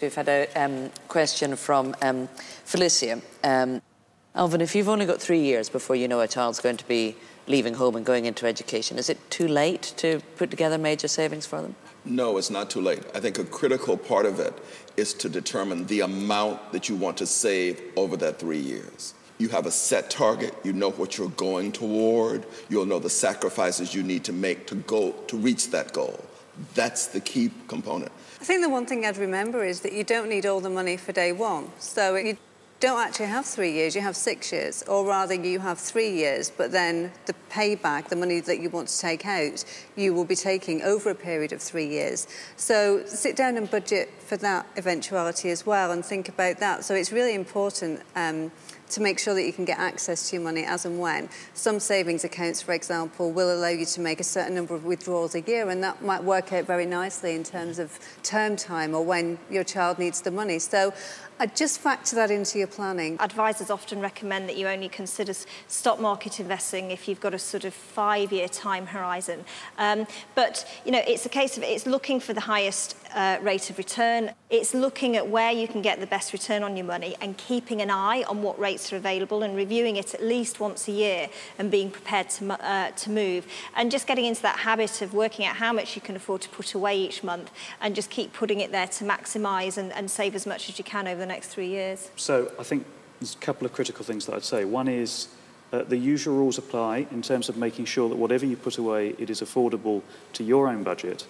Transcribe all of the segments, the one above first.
We've had a question from Felicia. Alvin, if you've only got 3 years before you know a child's going to be leaving home and going into education, is it too late to put together major savings for them? No, it's not too late. I think a critical part of it is to determine the amount that you want to save over that 3 years. You have a set target, you know what you're going toward, you'll know the sacrifices you need to make to reach that goal. That's the key component. I think the one thing I'd remember is that you don't need all the money for day one. So you don't actually have 3 years, you have 6 years, or rather you have 3 years, but then the payback, the money that you want to take out, you will be taking over a period of 3 years. So sit down and budget for that eventuality as well and think about that. So it's really important to make sure that you can get access to your money as and when. Some savings accounts, for example, will allow you to make a certain number of withdrawals a year, and that might work out very nicely in terms of term time or when your child needs the money. So I'd just factor that into your planning. Advisors often recommend that you only consider stock market investing if you've got a sort of 5-year time horizon. But, you know, it's a case of it's looking for the highest rate of return. It's looking at where you can get the best return on your money and keeping an eye on what rates are available and reviewing it at least once a year and being prepared to move. And just getting into that habit of working out how much you can afford to put away each month and just keep putting it there to maximise and save as much as you can over the next 3 years. So I think there's a couple of critical things that I'd say. One is the usual rules apply in terms of making sure that whatever you put away, it is affordable to your own budget.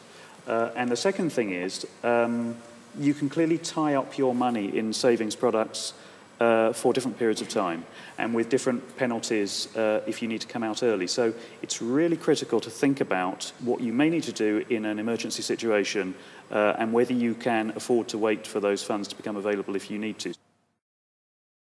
And the second thing is you can clearly tie up your money in savings products for different periods of time and with different penalties if you need to come out early. So it's really critical to think about what you may need to do in an emergency situation and whether you can afford to wait for those funds to become available if you need to.